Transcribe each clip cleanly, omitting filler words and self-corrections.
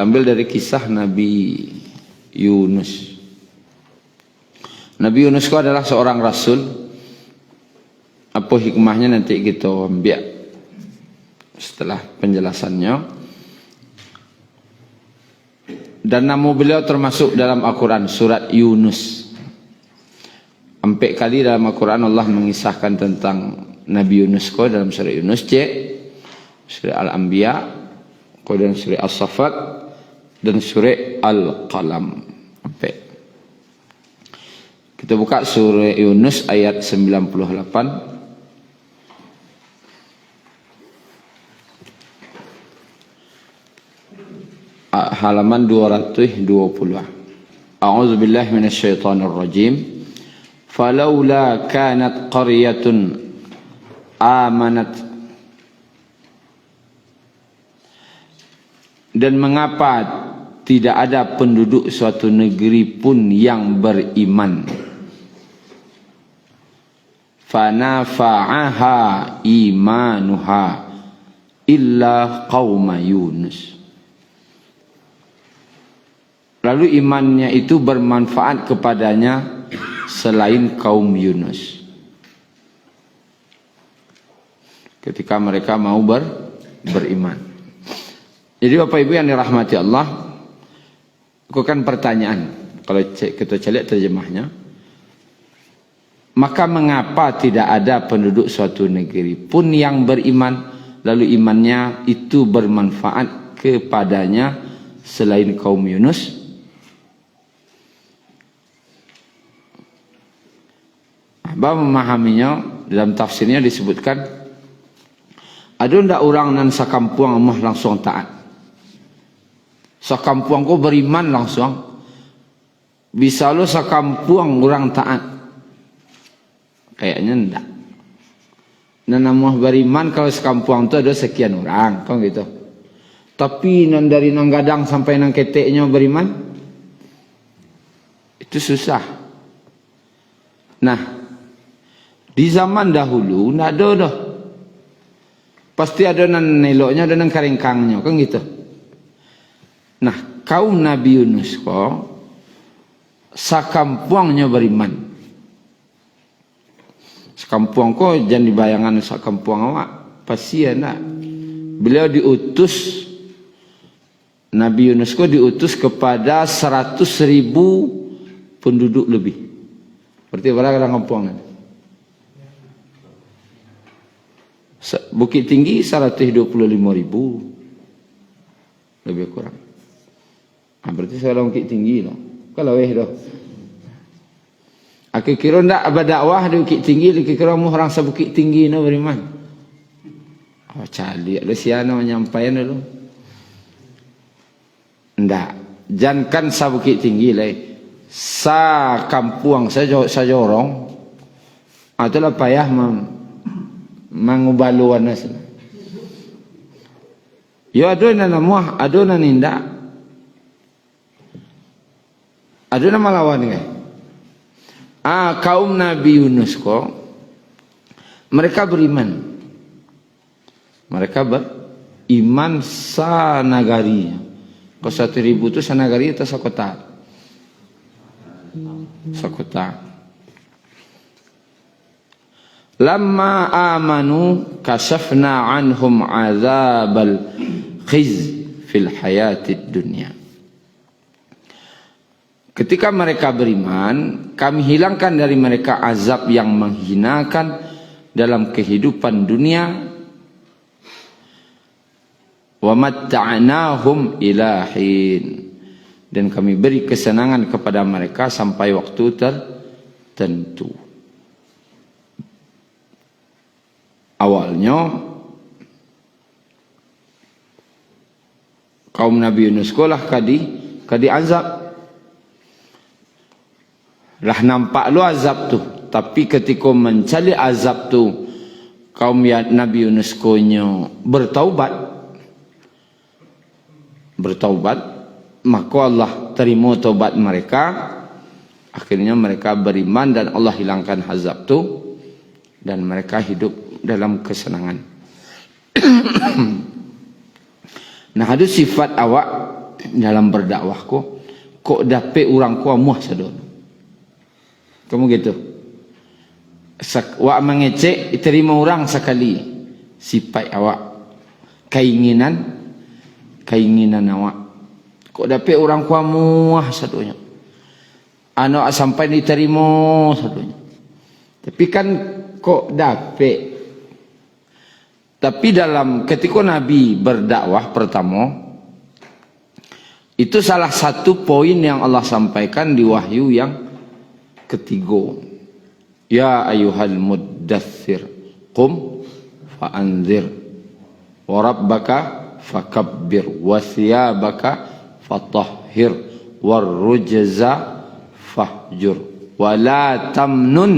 Kita ambil dari kisah Nabi Yunus. Nabi Yunus itu adalah seorang rasul. Apa hikmahnya nanti kita ambil setelah penjelasannya. Dan nama beliau termasuk dalam Al-Quran, surat Yunus. 4 kali dalam Al-Quran Allah mengisahkan tentang Nabi Yunus ko dalam surah Yunus, surah Al-Anbiya, kemudian surah As-Saffat, dan surah Al-Qalam. Kita buka surah Yunus ayat 98. Halaman 220. A'udzu billahi minasyaitonir rajim. Falaula kanat qaryatun amanat. Dan mengapa tidak ada penduduk suatu negeri pun yang beriman. Fanafa'aha imanuha illa qauma Yunus. Lalu imannya itu bermanfaat kepadanya selain kaum Yunus. Ketika mereka mau beriman. Jadi Bapak Ibu yang dirahmati Allah, aku kan pertanyaan, kalau kita cari terjemahnya, maka mengapa tidak ada penduduk suatu negeri pun yang beriman, lalu imannya itu bermanfaat kepadanya selain kaum Yunus? Abah memahaminya, dalam tafsirnya disebutkan, ada ndak orang nan sakampuang mah langsung taat. Sakampuang ko beriman langsung. Bisa lo sakampuang orang taat. Kayaknya ndak. Nan mah beriman kalau sakampuang itu ada sekian orang, kan gitu. Tapi nan dari nang gadang sampai nang keteknya beriman, itu susah. Nah, di zaman dahulu ndak ada dah. Pasti ada nan neloknya, ada nan karingkangnya, kan gitu. Nah, kaum Nabi Yunus kok sakampuangnya beriman. Sakampuang kok jangan dibayangkan sakampuang awak, pasti ya nak. Beliau diutus, Nabi Yunus kok diutus kepada 100.000 penduduk lebih. Berarti berapa kampungan? Bukit Tinggi 125.000 lebih kurang. Nah, berarti saya Bukit Tinggi loh. Kalau dah. Aku kira ndak berdakwah di Bukit Tinggi, aku kira mu orang sebukit tinggi no beriman. Oh cali ada siapa menyampaikan dulu. Ndak, jangan sa Bukit Tinggi lah. Sa kampuang saja orang. Itulah payah mangubaluan nas. Yo ada nana muah, ada nana indah, ada nama lawan kan? Kaum Nabi Yunus kok mereka beriman. Mereka beriman sanagari. Kau 1.000 itu sanagari itu sakota. Sakota. Lamma amanu kashafna anhum azabal khiz fil hayatid dunya. Ketika mereka beriman, kami hilangkan dari mereka azab yang menghinakan dalam kehidupan dunia. Wa matta'nahum ila hin. Dan kami beri kesenangan kepada mereka sampai waktu tertentu. Awalnya kaum Nabi Yunus sekolah kadi azab. Lah nampak lu azab tu, tapi ketika mencari azab tu kaum Nabi Yunus konyo bertaubat, maka Allah terima taubat mereka. Akhirnya mereka beriman dan Allah hilangkan azab tu dan mereka hidup dalam kesenangan. Nah, ada sifat awak dalam berdakwah kok dapat orang ku amuah sadon. Kamu gitu. Wak mengecek terima orang sekali. Sifat awak. Keinginan awak. Kok dapat orang ku amuah sadonya. Anak sampai diterima sadonya. Tapi kan kok dapat. Tapi dalam ketika Nabi berdakwah pertama, itu salah satu poin yang Allah sampaikan di wahyu yang ketiga. Ya ayyuhal muddaththir qum fa'anzir wa rabbaka fakabbir wa thiyabaka fatahhir war rujza fahjur wa la tamnun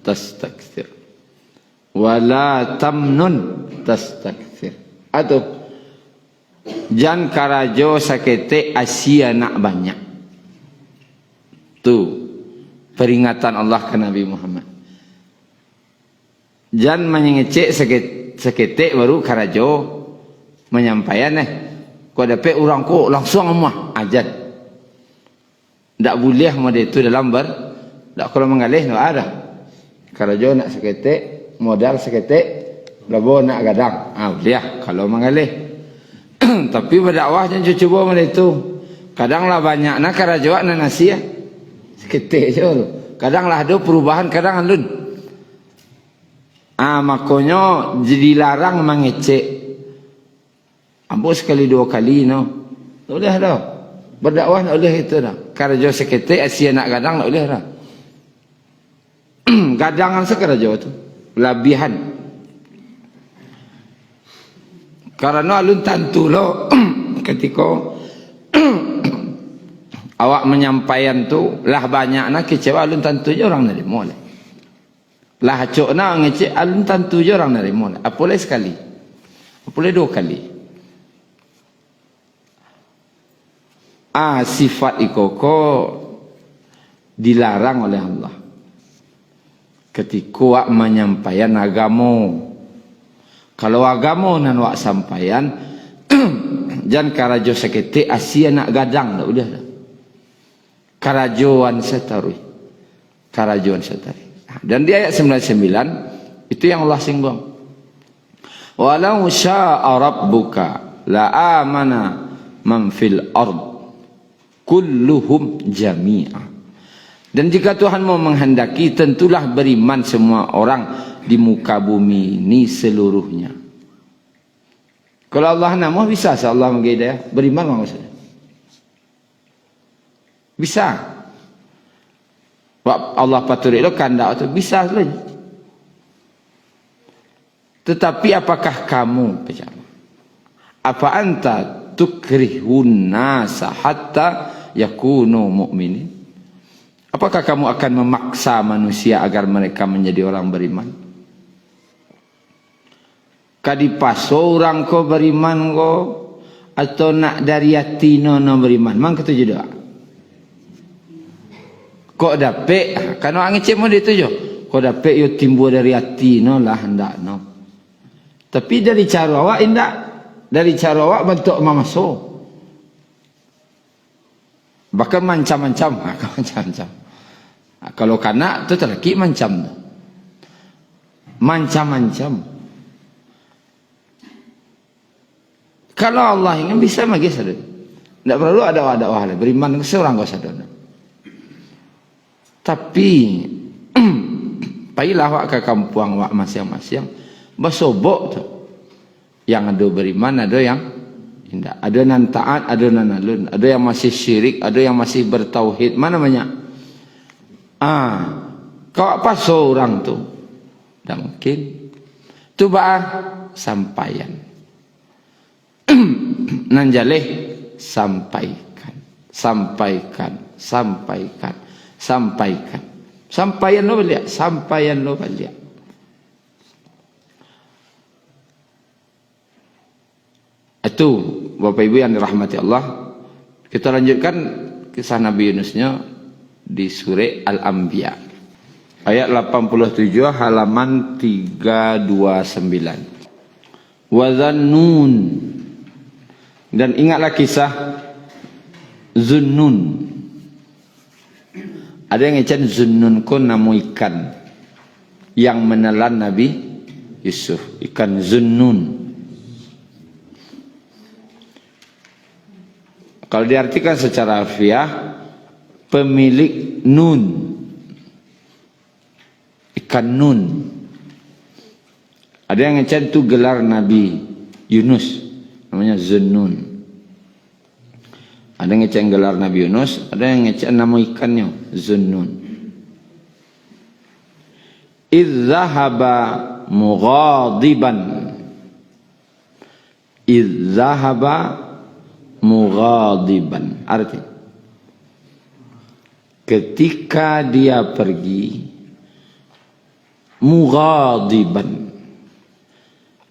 tastakthir. Wala tamnun tastakthir. Atau jan karajo sakete asia nak banyak. Tu peringatan Allah ke Nabi Muhammad. Jan mengecek sakete baru karajo menyampaikan kau dapat orang ko langsung amah ajan. Tak boleh model itu dalam tak kalau mengalih tak ada. Karajo nak sakete modal seketik labo nak gadang boleh kalau mengalih. Tapi berdakwah jangan cuba macam itu. Kadanglah banyak nak karajoak nak nasi seketik je. Kadanglah ada perubahan, kadang alun. Makanya jadi larang mengecek. Ambo sekali dua kali no. Tak boleh dah. Berdakwah tak boleh itu dah. Karajo seketik asia nak gadang tak boleh dah. Gadangan sekarajo tu labihan. Karena alun tentu lo ketika awak menyampaikan tu lah banyak nak kecewa alun tentu je orang nerima lah. Lah cok nak ngecek alun tentu je orang nerima lah. Apa boleh sekali? Apa boleh dua kali? Sifat ikoko dilarang oleh Allah. Ketika wak menyampaikan agama, kalau agama nan wak sampaikan jangan karajo sakete asia nak gadang dah udah dah. Karajoan setarui. Dan di ayat 99 itu yang Allah singgung. Walau syaa rabbuka la amana man fil ard kulluhum jami'a. Dan jika Tuhan mau menghendaki, tentulah beriman semua orang di muka bumi ini seluruhnya. Kalau Allah nak mau bisa Allah bagi hidayah, beriman maksudnya. Bisa. Allah patut itu kandak itu bisa saja. Tetapi apakah kamu apa anta tukrihun nasa hatta yakunu mu'minin? Apakah kamu akan memaksa manusia agar mereka menjadi orang beriman? Kadipaso orang ko beriman ko atau nak dari hati no beriman? Mang ketujuh doa. Kok dapet? Karena angin cek mau itu jo. Kok dapet yo timbul dari hati no lah hendak no. Tapi dari cara awak indak. Dari cara awak bentuk mamaso. Bahkan macam-macam. Kalau kanak tu terlaki macam. Kalau Allah ingin bisa bagi sadar. Tak perlu ada dakwah beriman seorang kau sadar. Tapi pailah wak ke kampung wak masing-masing bersobok tu. Yang ada beriman, ada yang tidak. Ada yang taat, ada yang alun. Ada yang masih syirik, ada yang masih bertauhid. Mana banyak? Kau apa seorang tu? Tak mungkin. Tu sampaian. Nanjaleh sampaikan. Sampaian lo balik. Itu Bapak Ibu yang dirahmati Allah. Kita lanjutkan kisah Nabi Yunusnya di surah Al-Anbiya ayat 87 halaman 329. Wa dhannun, dan ingatlah kisah Zunnun. Ada yang ngecen Zunnun ko nama ikan yang menelan Nabi Yusuf, ikan Zunnun. Kalau diartikan secara harfiah, pemilik nun, ikan nun. Ada yang ngecen itu gelar Nabi Yunus, namanya Zunnun. Ada yang ngecen gelar Nabi Yunus, ada yang ngecen nama ikannya Zunnun. Idh zahaba mughadiban. Idh zahaba mughadiban. Arti ketika dia pergi mughadiban,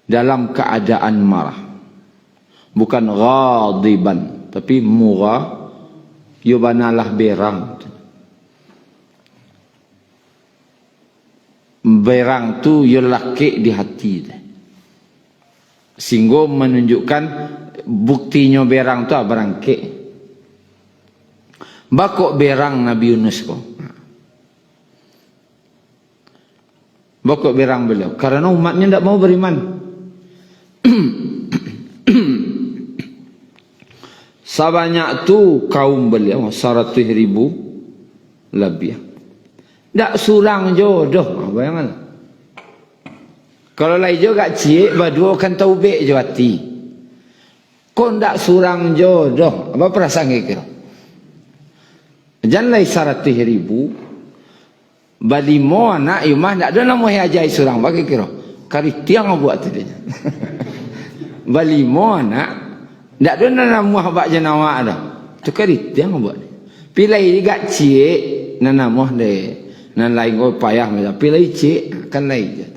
dalam keadaan marah. Bukan ghadiban, tapi mugha yubanalah berang. Berang tu yolake di hati. Sehingga menunjukkan buktinya berang tu berangke. Bakok berang Nabi Yunus ko. Bakok berang beliau karena umatnya tidak mau beriman. Sebanyak tu kaum beliau 100,000 lebih. Tak surang jodoh. Bayangkan. Kalau lain juga cik, berdua akan taubik je hati. Kau tak surang jodoh. Apa perasaan kira? Jangan lain 100,000. Balimo anak imah tak ada nama yang ajai surang. Bagi kira. Karitiang buat tu dia. Balimo anak tak ada nama buat jenawak dah. Tu karitiang buat. Pilih juga cik. Nama dia. Nan lain kau payah macam pilih cik kan lain je.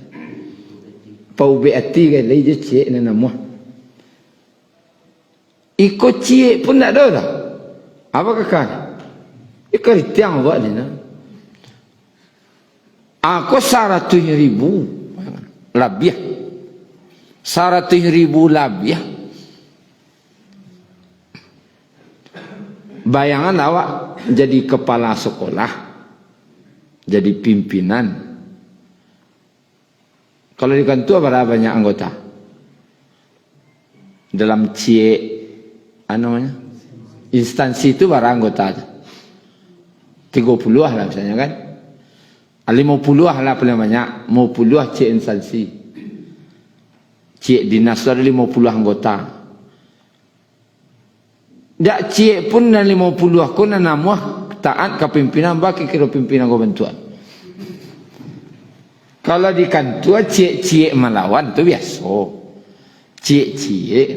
Pau beati kan lain je cik nan nama. Ikut cik pun tak ada dah. Apa kakak? Ikut tiang buat ni nak. Aku 100,000 lebih. 100,000 lebih. Bayangan awak jadi kepala sekolah. Jadi pimpinan. Kalau di kantor berapa banyak anggota? Dalam namanya instansi itu berapa anggota? 30 lah misalnya kan? 50 lah paling banyak. 50 cik instansi. Cik dinas itu ada 50 anggota. Tak cik pun dan 50 aku dan nama taat ke pimpinan bagi kira pimpinan kau bantuan. Kalau di kantor cik-cik melawan tu biasa. Cik-cik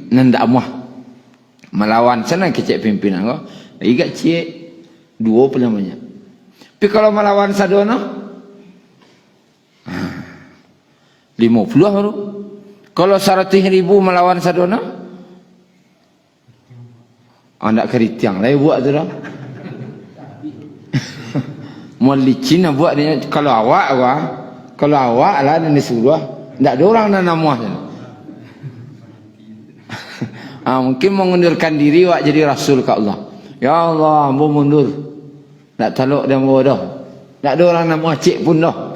nandak muah melawan sana ke cik pimpinan kau. Ikat cik 2 paling banyak. Tapi kalau melawan sadona 50 baru. Kalau 100,000 melawan sadona anda keritiang lah buat tu dah. Mau licin buat dia. Kalau awak lah dan disuruh, tak ada orang nak nama. Mungkin mengundurkan diri awak jadi rasul ke Allah. Ya Allah, mau mundur. Tak taluk dan bawa dah. Tak ada orang nama cik pun dah.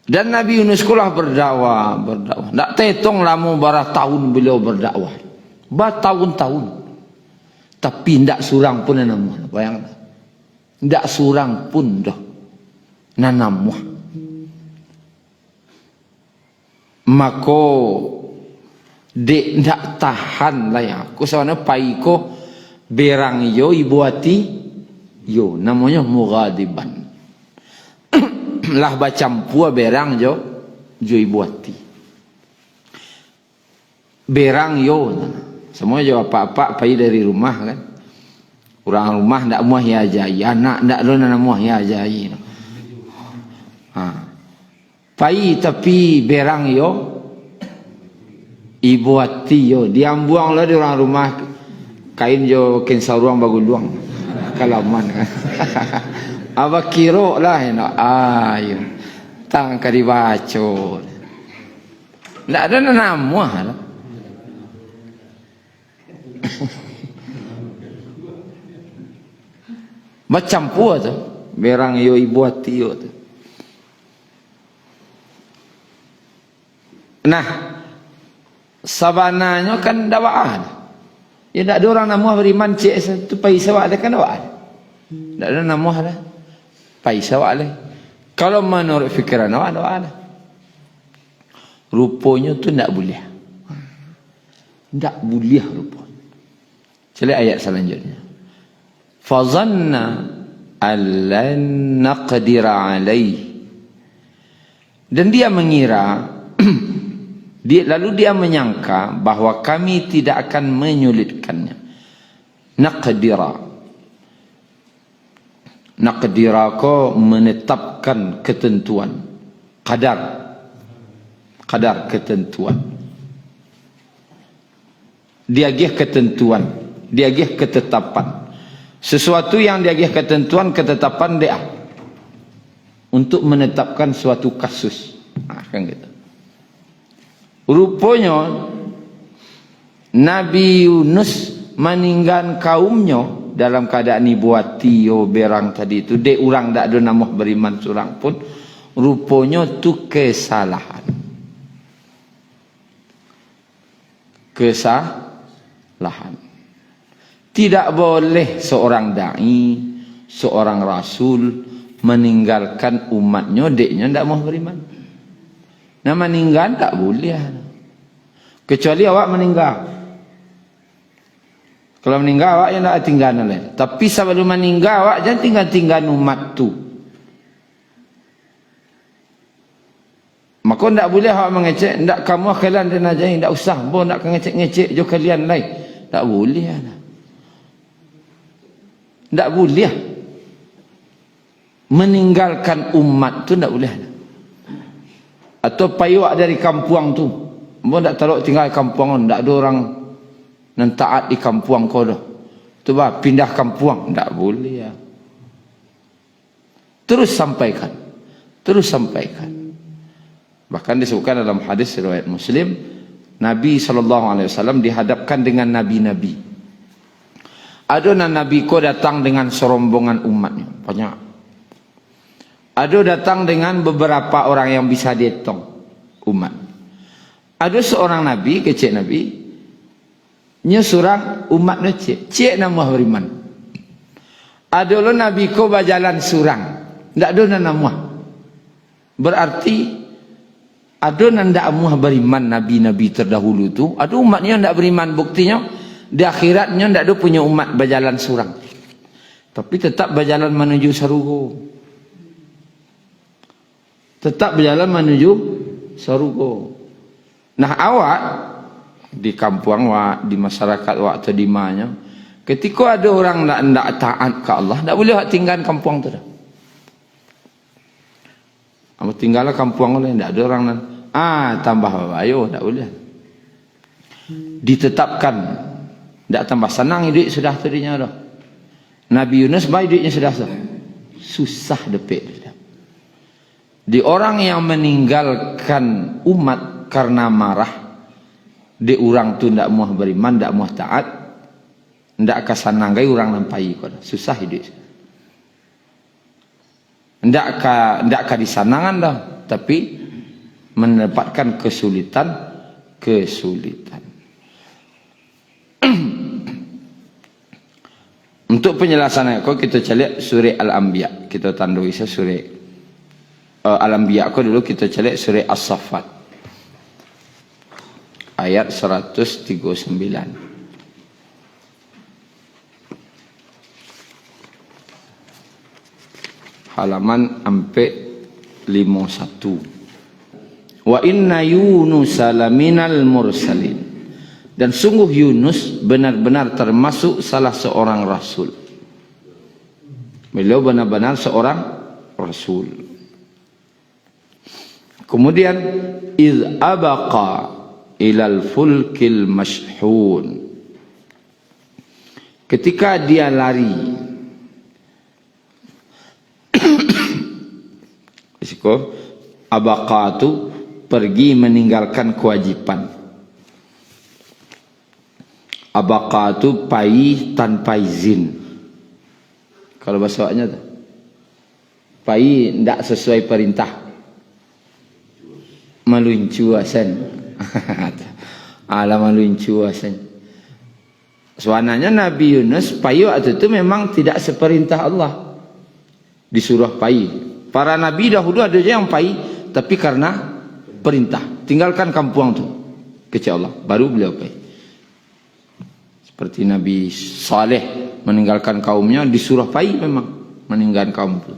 Dan Nabi Yunus sekolah berdakwah. Tak terhitung lama berapa tahun beliau berdakwah. Bertahun-tahun. Tapi tidak surang pun nanam. Bayangkan. Tidak surang pun dah. Nanam. Maka dek tidak tahan lah ya. Aku sebenarnya paiko berang yo ibu hati yo. Namanya mughadiban. Lah bacampu berang jo ibu hati. Berang yo. Semua jawab apa-apa pergi dari rumah kan. Orang rumah tak muah ya jai. Anak tak ada nak muah ya jai. Pergi tapi berang yo. Ibu hati yo. Diam buang lah di orang rumah. Kain jo kain saruang bagus luang. Kalaman kan. Apa kira lah. Ayo. Tang kadi baca. Tak ada nak muah lah. Macam pua tu, berang yo ibu hati yo tu. Nah, sabananya kan dakwaan. Ya tak ada orang nama beriman cik tu pai sawak dia kan dakwaan. Tak ada nama dah. Pai sawak leh. Kalau menurut fikiran awak dakwaan. Rupanya tu tak boleh. Tak boleh rupanya. Cari ayat selanjutnya. Fazanna allan naqdira alaih. Dan dia mengira lalu dia menyangka bahawa kami tidak akan menyulitkannya. Naqdira ko menetapkan ketentuan, kadar ketentuan. Dia gih ketentuan, dia gih ketetapan. Sesuatu yang dia gih ketentuan, ketetapan dia untuk menetapkan suatu kasus. Kan gitu. Rupanya Nabi Yunus meninggal kaumnya dalam keadaan ibuati yo berang tadi itu. Dek orang tak ada nama beriman seorang pun. Rupanya tu kesalahan. Kesalahan. Tidak boleh seorang da'i, seorang rasul meninggalkan umatnya, deknya tak mau beriman. Nah meninggal tak boleh. Kecuali awak meninggal. Kalau meninggal awak yang tak tinggal lain. Tapi sebelum meninggal awak jangan tinggal umat tu. Maka tak boleh awak mengecek. Tak kamu kalian dan ajain. Tak usah. Bo nak ngecek-ngecek jo kalian lain. Tak boleh. Tak boleh. Meninggalkan umat tu tak boleh. Atau payuak dari kampung tu. Mereka tak taruh tinggal di kampung. Tak ada orang yang taat di kampung kau dah. Tu bah, pindah kampung. Tak boleh. Terus sampaikan. Terus sampaikan. Bahkan disebutkan dalam hadis riwayat Muslim. Nabi SAW dihadapkan dengan Nabi-Nabi. Ada Nabi kau datang dengan serombongan umatnya. Banyak. Ada datang dengan beberapa orang yang bisa dihitung umat. Ada seorang Nabi, kecil Nabi, nya surang umat cik. Cik nama beriman. Ada lo Nabi ko berjalan surang. Tak ada nama. Berarti ada nanda amuah beriman Nabi-Nabi terdahulu tu. Ada umatnya yang tak beriman. Buktinya di akhiratnya tak ada punya umat berjalan surang. Tapi tetap berjalan menuju surga. Tetap berjalan menuju surga. Nah awak di kampung awak, di masyarakat awak atau di mana, ketika ada orang tak taat ke Allah, tak boleh awak tinggal kampung tu dah. Awak tinggallah kampung lain, tak ada orang nan. Tambah ayo, tak boleh. Ditetapkan, tak tambah senang hidup sudah tadinya dah. Nabi Yunus baik hidupnya sudah susah depek dia. Di orang yang meninggalkan umat karena marah, di orang tu tidak mau beriman, tidak mau taat, tidak kesananggai orang nampai kau susah hidup. Tidak ke disanangan dah, tapi mendapatkan kesulitan. Untuk penjelasannya, kau kita cari surah Al-Anbiya, kita tandui surah Al-Anbiya ko dulu kita cari surah As-Saffat ayat 139 halaman sampai 51. Wa inna Yunusa laminal mursalin. Dan sungguh Yunus benar-benar termasuk salah seorang rasul. Beliau benar-benar seorang rasul. Kemudian iz abaqa ilal fulkil mashhun. Ketika dia lari risiko abaqa itu pergi meninggalkan kewajiban. Abaqa itu pai tanpa izin. Kalau bahasa Arabnya tu, pai tidak sesuai perintah, meluncu asan. Alam meluncu asan. Sebenarnya Nabi Yunus pai waktu itu memang tidak seperintah Allah, disuruh pai. Para nabi dahulu ada yang pai, tapi karena perintah, tinggalkan kampung tu, kecil Allah, baru beliau pai. Seperti Nabi Saleh meninggalkan kaumnya, disuruh pai memang meninggalkan kaum itu,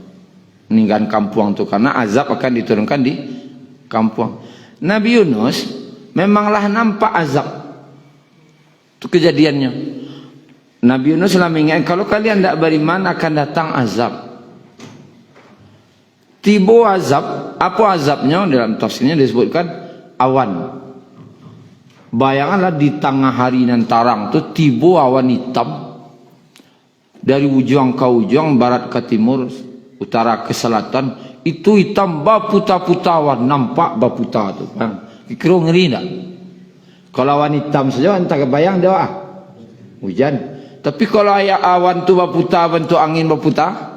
meninggalkan kampung itu, karena azab akan diturunkan di kampung. Nabi Yunus memanglah nampak azab, itu kejadiannya. Nabi Yunus lah mengingat, kalau kalian tidak beriman akan datang azab. Tiba azab, apa azabnya? Dalam tafsirnya disebutkan awan. Bayanganlah di tengah hari nan tarang tu tiba awan hitam dari ujung ke ujung, barat ke timur, utara ke selatan. Itu hitam baputa-puta awan, nampak baputa tu. Kira ngeri tak? Kalau awan hitam saja entah kebayang dia hujan. Tapi kalau awan tu baputa, bentuk angin baputa,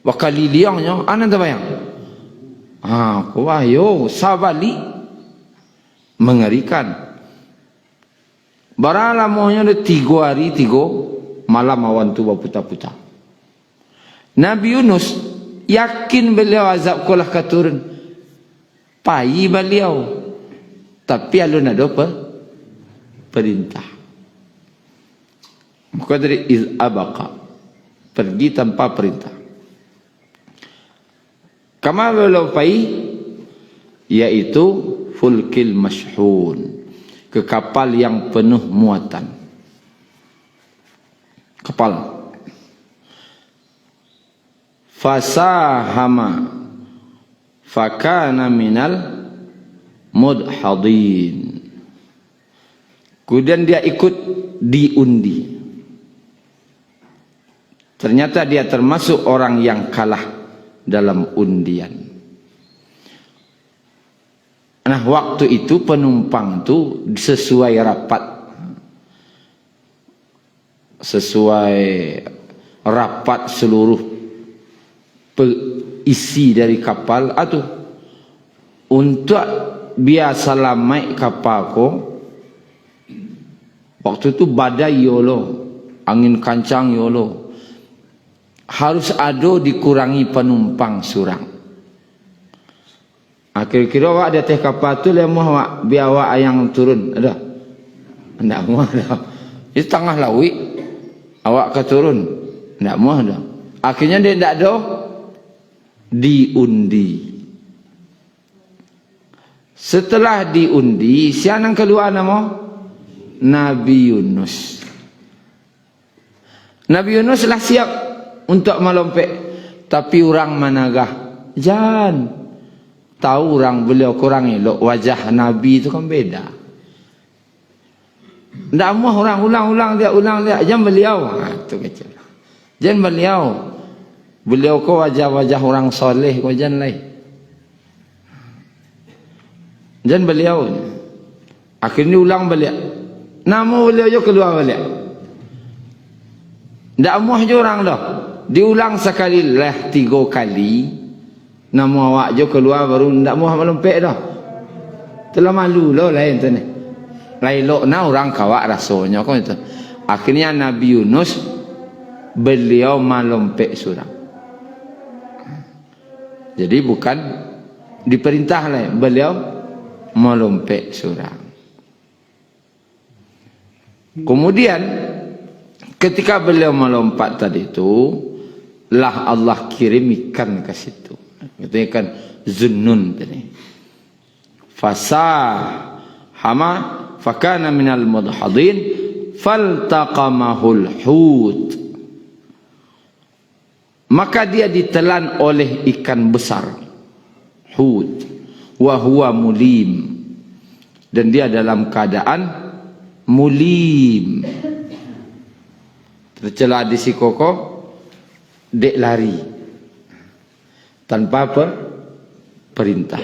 bakal liangnya, anda tak bayang? Ayo sabali. Mengerikan. Barang lamanya ada 3 hari 3 malam awan tu berputar-putar. Nabi Yunus yakin beliau azab kolah keturun. Pai beliau. Tapi alun ada apa? Perintah. Maka dari iz abaqa, pergi tanpa perintah. Kama beliau pai, yaitu fulkil mashhun, ke kapal yang penuh muatan. Kapal. Fasahama fakana minal mudhadin. Kemudian dia ikut diundi. Ternyata dia termasuk orang yang kalah dalam undian. Nah, waktu itu penumpang tu sesuai rapat, sesuai rapat seluruh isi dari kapal itu untuk biasa lamai kapal ko. Waktu itu badai yolo, angin kancang yolo, harus ada dikurangi penumpang surang. Kira-kira awak di atas kapal tu lemah awak, biar awak yang turun ada? Tidak mahu ada. Di tengah laut awak ke turun, tidak mahu ada. Akhirnya dia tidak ada, diundi. Setelah diundi, siapa yang keluar nama? Nabi Yunus. Nabi Yunus lah siap untuk melompat, tapi orang managah jangan. Tahu orang beliau kurang elok, wajah Nabi itu kan beda. Tidak mahu orang ulang dia, jangan beliau. Itu kecil. Jangan beliau ko wajah-wajah orang soleh, ko jangan lain. Jangan beliau. Akhirnya ulang beliau. Nama beliau je keluar beliau. Tidak mahu je orang dah. Diulang sekali lah 3 kali. Nama awak je keluar baru tidak mahu melompat dah. Telah malu lah lain tu ni. Lailok na orang kawak rasanya kau itu. Akhirnya Nabi Yunus beliau melompat surang. Jadi bukan diperintah lah, beliau melompat surang. Kemudian ketika beliau melompat tadi itu, lah Allah kirim ikan ke situ. Itu ikan Zunnun tadi. Fasahama fakana minal mudhadin faltaqamahul hut. Maka dia ditelan oleh ikan besar, hut, wa huwa mulim, dan dia dalam keadaan mulim, tercela di sikoko, dek lari tanpa perintah.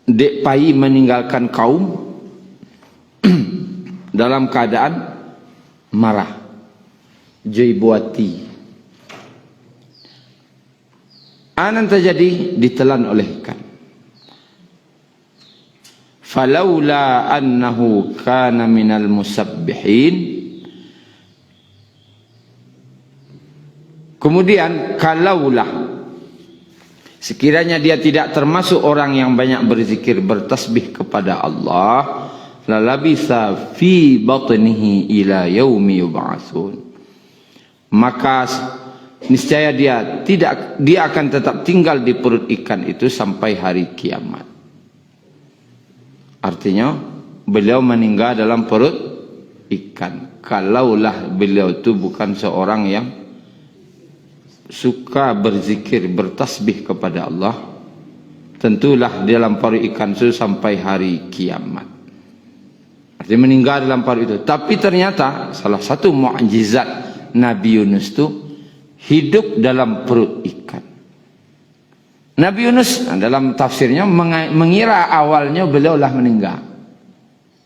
Dek Pai meninggalkan kaum dalam keadaan marah. Jaibuati. Anan terjadi ditelan oleh ikan. Falaula annahu kana minal musabbihin. Kemudian kalaulah sekiranya dia tidak termasuk orang yang banyak berzikir bertasbih kepada Allah, lalabitha fi batnihi ila yaumi yub'atsun, maka niscaya dia akan tetap tinggal di perut ikan itu sampai hari kiamat. Artinya beliau meninggal dalam perut ikan. Kalaulah beliau itu bukan seorang yang suka berzikir, bertasbih kepada Allah, tentulah di dalam perut ikan itu sampai hari kiamat. Artinya meninggal dalam perut itu. Tapi ternyata salah satu mukjizat Nabi Yunus itu hidup dalam perut ikan. Nabi Yunus dalam tafsirnya mengira awalnya beliau lah meninggal.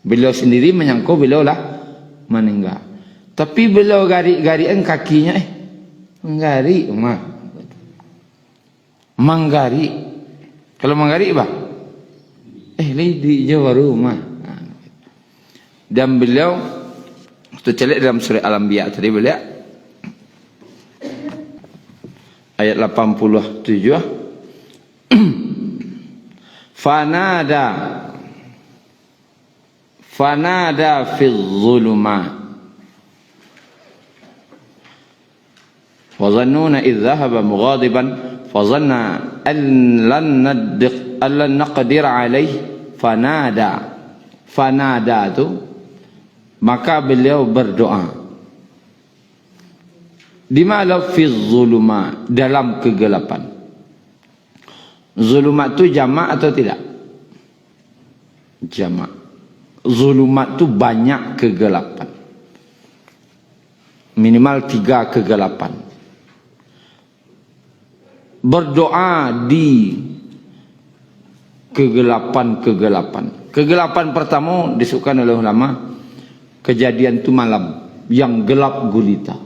Beliau sendiri menyangka beliau lah meninggal. Tapi beliau gari-garian kakinya, menggari, manggari. Kalau manggari apa? Lidi Jawa rumah. Dan beliau itu celik dalam surah Al-Anbiya tadi beliau ayat 87. Fanada fi dhulumat wa dhannuna idh dhahaba mughadiban fa dhanna an lan naqdir alayhi fanada tu maka beliau berdoa di mana fi dhulumat, dalam kegelapan. Zulumat tu jamak atau tidak? Jamak. Zulumat tu banyak kegelapan. Minimal 3 kegelapan. Berdoa di kegelapan. Kegelapan pertama disebutkan oleh ulama, kejadian tu malam yang gelap gulita.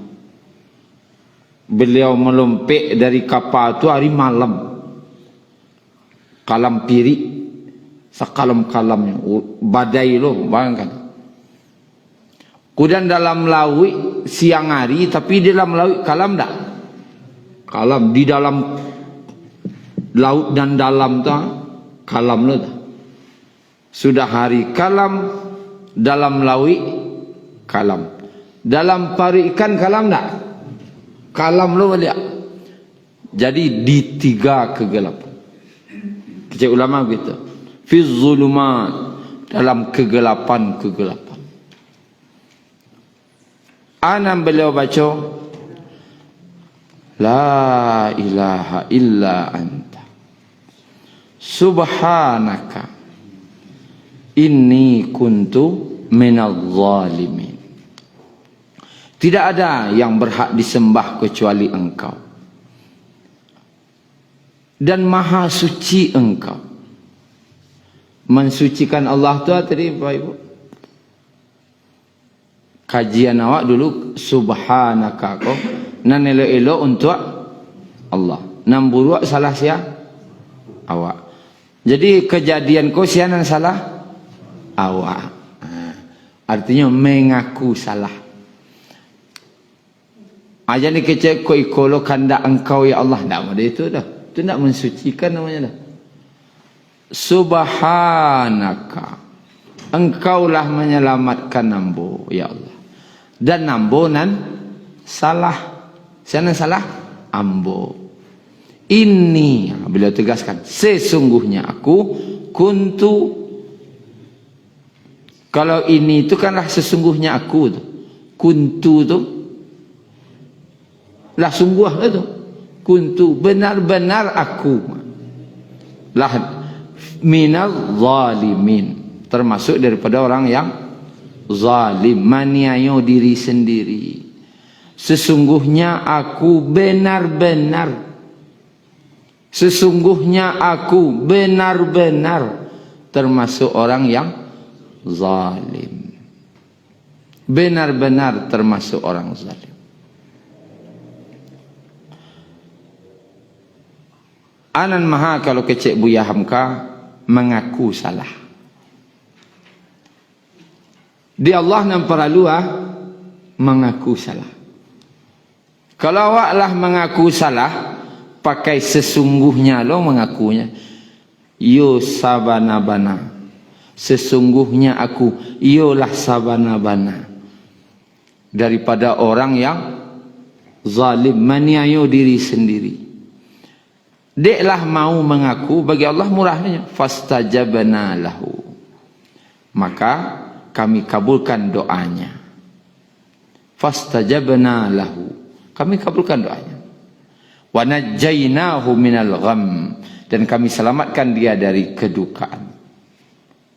Beliau melompek dari kapal tu hari malam. Kalam pirik, sekalam-kalamnya, badai loh, bayangkan. Kemudian dalam laut siang hari, tapi di dalam laut kalam tak? Kalam di dalam laut dan dalam tu kalam loh. Sudah hari kalam, dalam laut kalam, dalam pari ikan kalam tak? Kalam loh beliau. Jadi di 3 kegelapan. Kecil ulama begitu. Fi zulumat, dalam kegelapan. Anam beliau baca la ilaha illa anta subhanaka inni kuntu minadh zalimin. Tidak ada yang berhak disembah kecuali Engkau, dan maha suci Engkau. Mensucikan Allah tu tadi Bapak Ibu, kajian awak dulu subhanaka ko nan elo-elo untuk Allah, nan buruk salah sia awak. Jadi kejadian ko sia nan salah awak. Artinya mengaku salah. Aja ni kecek ko ikolo kanda Engkau ya Allah, ndak ada itu dah. Itu nak mensucikan namanya dah. Subhanaka, Engkaulah menyelamatkan nambo ya Allah. Dan nambo nan salah. Siapa salah? Ambo. Ini beliau tegaskan, sesungguhnya aku kuntu. Kalau ini itu kanlah sesungguhnya aku tu. Kuntu tu lah sungguh itu. Kuntu benar-benar aku lah minal zalimin, termasuk daripada orang yang zalim, maniayo diri sendiri. Sesungguhnya aku benar-benar, sesungguhnya aku benar-benar termasuk orang yang zalim. Benar-benar termasuk orang zalim. Anan maha kalau kecek Buya Hamka mengaku salah. Di Allah nan perluah mengaku salah. Kalau awaklah mengaku salah, pakai sesungguhnya lo mengakunya. Yo sabana-bana. Sesungguhnya aku, yolah sabana-bana. Daripada orang yang zalim, maniayo diri sendiri. Deklah mau mengaku, bagi Allah murahnya. Fastajabna lahu. Maka kami kabulkan doanya. Fastajabna lahu. Kami kabulkan doanya. Wa najjaynahu minal gham. Dan kami selamatkan dia dari kedukaan,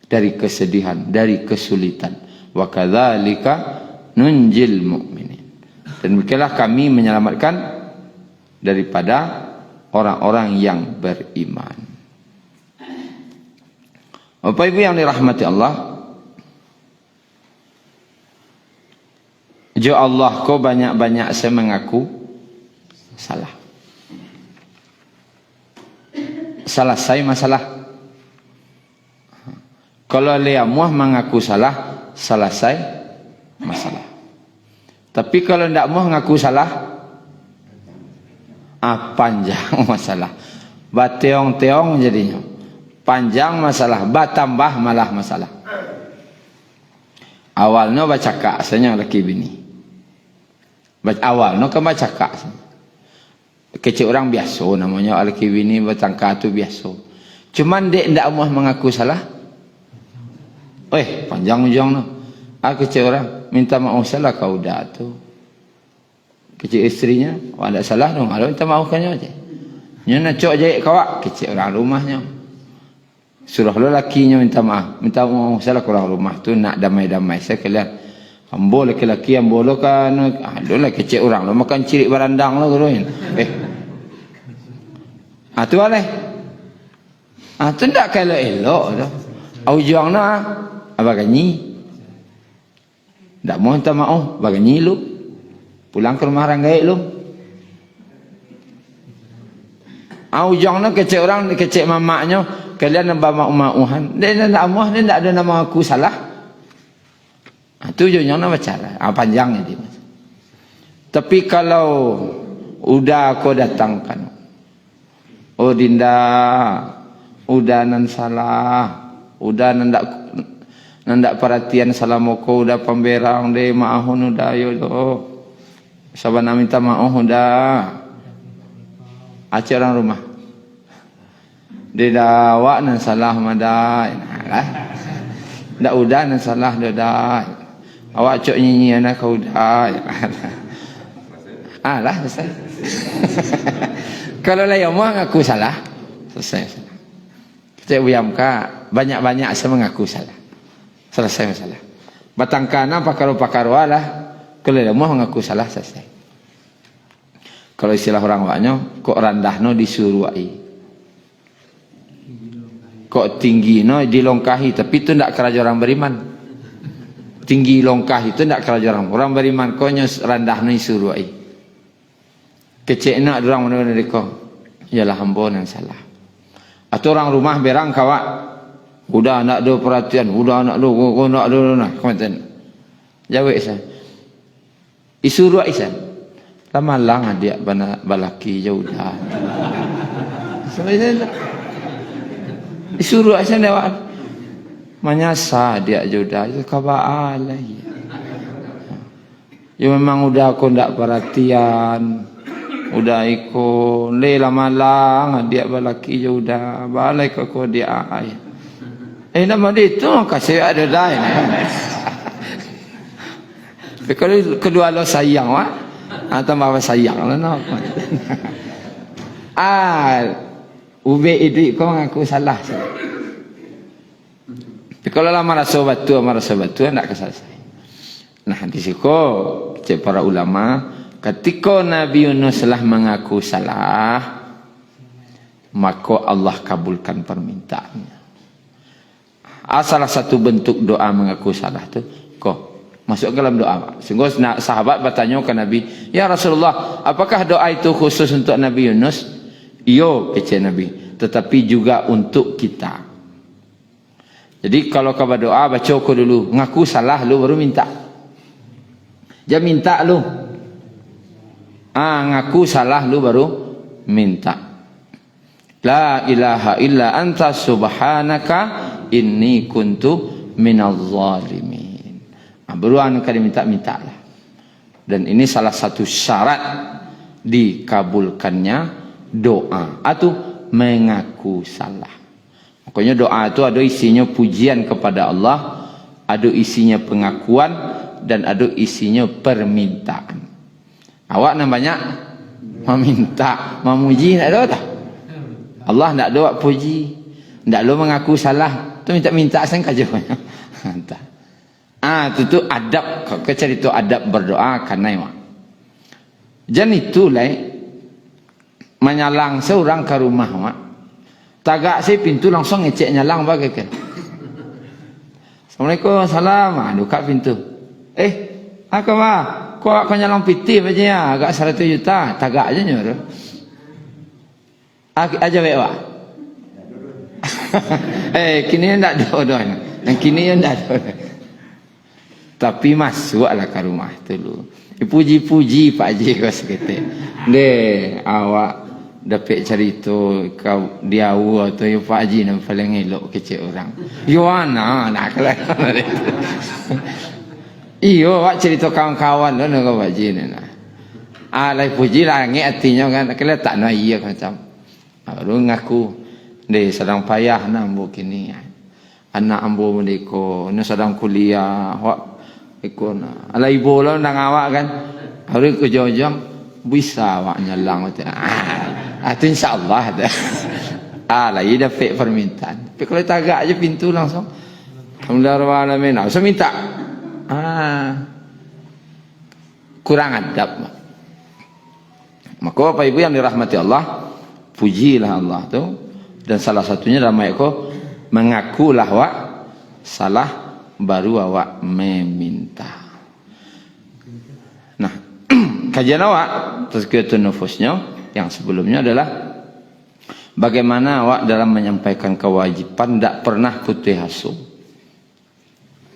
dari kesedihan, dari kesulitan. Wa kadzalika nunjil mu'minin. Dan demikianlah kami menyelamatkan daripada orang-orang yang beriman. Bapak Ibu yang dirahmati Allah, Jo Allah kau banyak-banyak saya mengaku salah. Salah saya masalah. Kalau dia muah mengaku salah, salah saya masalah. Tapi kalau tidak muah mengaku salah, panjang masalah. Bateong-teong jadinya. Panjang masalah, batambah malah masalah. Awalnya baca kak, saya laki bini. Awalnya kan baca kak. Kecil orang biasa namanya laki bini bertangka tu biasa. Cuman dia tidak mau mengaku salah. Panjang ujung no. Kecil orang minta maaf salah kau dah tu. Kecil istrinya, ada salah dong. Kalau minta maaf kan aja. Nya nak cok jahit kawak, kecil orang rumahnya. Suruh lo lakinya minta maaf salah orang rumah tu nak damai-damai sekalian. Ambo laki-laki ambo lo kan adulah kecil orang lo makan cirik barandang lo guruin. Tu aleh. Tu ndak kalau elok tu. Au juang na baganyi. Ndak mau minta maaf baganyi lu. Pulang ke rumah orang gaib lu. Au juang na kecil orang kecil mamaknya kalian nambah mak-makuhan. Dia ndak amuh dia ndak ada nama aku salah. Itu yang nama cara. Panjangnya dia. Tapi kalau udah kau datangkan. Oh Dinda, udah nan salah. Udah nandak perhatian salah moko udah pemberang deh maahun udah yo lo. Sabana minta maaf udah. Aceh orang rumah. Dia dah nan salah madai. Nah, ndak udah nan salah dah. Awak cok nyanyi anak kau dah. Lah selesai. Kalau lah yang mau ngaku salah, selesai. Kita uyamka banyak-banyak saya mengaku salah. Selesai masalah. Batangkana pakar-pakar lah. Kalau dia mau mengaku salah selesai. Kalau istilah orang waknya, kok randahno disuruhi. Kok tinggi no dilongkahi, tapi itu tidak kerajaan orang beriman. Tinggi longkah itu tidak kerajaan orang beriman. Konya randah ni suruhi. Kecik nak orang mana-mana mereka. Ialah hamba yang salah. Atau orang rumah berang kawak. Udah nak ada perhatian. Udah nak ada. Kau nak ada. Kemudian. Jawab saya. Isuruh saya. Lama lang dia balaki jauh dah. Isuruh saya lewat. Menyasa dia jodoh itu kabar lagi. Ya memang udah aku ndak perhatian, udah ikut lama lang dia balaki jodoh, balai ke kau dia ay. Nama dia itu kasih ada lain. Kalau kedua lo sayang wah, atau bawa sayang lah nak. Ube itu kau ngaku salah. Kalau lah marah sobat tu nak keselesai. Nah di situ para ulama ketika Nabi Yunus telah mengaku salah, maka Allah kabulkan permintaannya. Salah satu bentuk doa mengaku salah tu, masuk ke dalam doa. Sehingga sahabat bertanya ke Nabi, ya Rasulullah, apakah doa itu khusus untuk Nabi Yunus? Iyo, kata Nabi, tetapi juga untuk kita. Jadi kalau kau berdoa, baca kau dulu, ngaku salah lu baru minta. Jangan minta lu. Ngaku salah lu baru minta. La ilaha illa anta subhanaka inni kuntu minaz zalimin. Baru akan diminta lah. Dan ini salah satu syarat dikabulkannya doa atau mengaku salah. Makanya doa itu ada isinya pujian kepada Allah, ada isinya pengakuan, dan ada isinya permintaan. Awak namanya meminta, memuji, tak ada tak? Allah tak ada puji, tak ada mengaku salah, tu minta-minta saja. Itu adab, kecerita adab berdoa kanai mak. Jangan itulah menyalang seorang ke rumah mak. Tagak si pintu langsung ngecek nyalang bagaimana? Assalamualaikum, salam. Buka pintu. Apa mah? Kau nyalang piti aja ya, agak 100 juta, tagak aja nyuruh. Aja baik wak. Kini tak ada. Yang kini yang tak ada. Tapi masuklah ke rumah tu lu. Puji-puji Pak Haji kau seketik. Awak dapat cerita kau diawu atau Pak Haji yang paling elok kecil orang. Yoana nak kelah. Iyo, awak cerita kawan-kawan tu nak Pak Haji ni nak. Lai puji lah ngek hatinya kan. Kalau tak nak iya macam. Baru ngaku dia sedang payah nak ambo kini. Anak ambo mereka ni sedang kuliah. Wak ikut nak. Ala ibu lah nak awak kan. Baru ke jauh-jauh bisa awak nyalang. Itu insyaAllah ada. Lagi dapat permintaan. Tapi kalau tagak aja pintu langsung. Alhamdulillah. Langsung minta. Kurang adab. Maka Bapak Ibu yang dirahmati Allah, pujilah Allah tu. Dan salah satunya dalam ayat ko, mengakulah awak salah baru awak meminta. Nah, kajian awak tazkiyatun nufusnya yang sebelumnya adalah bagaimana awak dalam menyampaikan kewajiban tidak pernah putih asuh.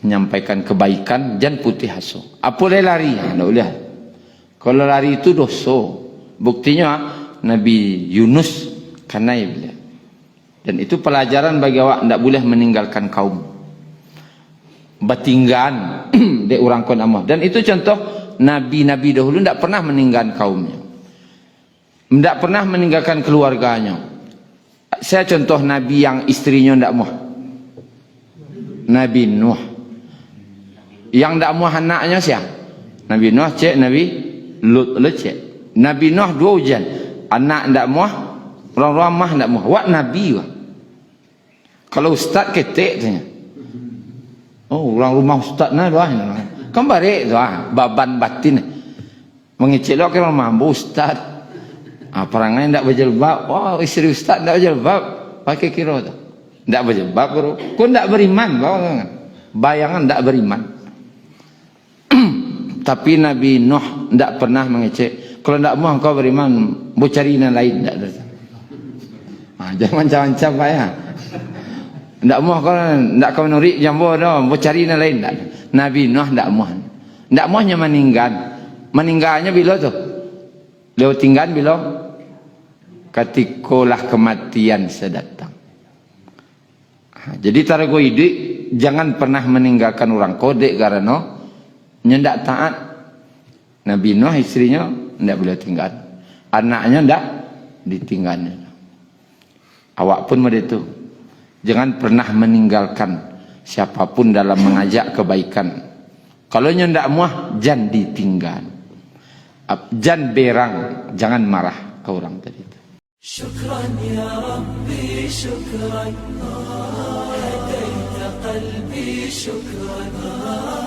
Menyampaikan kebaikan jangan putih asuh. Apa boleh lari? Tak boleh. Kalau lari itu dosa. Buktinya Nabi Yunus kanai beliau. Dan itu pelajaran bagi awak tidak boleh meninggalkan kaum. Bertinggan di orang kaum amah. Dan itu contoh Nabi-Nabi dahulu tidak pernah meninggalkan kaumnya. Tidak pernah meninggalkan keluarganya. Saya contoh Nabi yang istrinya tidak muah. Nabi Nuh. Yang tidak muah anaknya siapa? Nabi Nuh cek, Nabi Lut cek. Nabi Nuh 2 ujian. Anak tidak muah, orang ramah tidak muah. Wak Nabi wak. Kalau ustaz ketek tanya. Orang rumah ustaz na doa. Kan barik doa, baban batin. Mengecelok ke rumah ustaz. Perangai tidak berjilbab. Isteri ustaz tidak berjilbab. Pakai kira tu. Tidak berjilbab bro. Kau tidak beriman, bayangan tidak beriman. Tapi Nabi Nuh tidak pernah mengecek. Kalau tidak mahu kau beriman, boleh cari yang lain. Tak ada. Jangan macam-macam Pak ya. Tak mahu kau, tak kau menurik jambu dah. Boleh cari yang lain. Tak ada. Nabi Nuh tak mahu. Tak mahunya meninggal. Meninggalnya bila tu? Dia tinggal bila? Ketikalah kematian sedatang. Jadi tarago hidup, jangan pernah meninggalkan orang kodek karena nyendak taat. Nabi Nuh istrinya tidak boleh tinggal. Anaknya tidak ditinggalnya. Awak pun begitu. Jangan pernah meninggalkan siapapun dalam mengajak kebaikan. Kalau tidak muah, jangan ditinggal. Jangan berang, jangan marah ke orang tadi. Syukran ya Rabbi, syukran. Hadaita qalbi, syukran.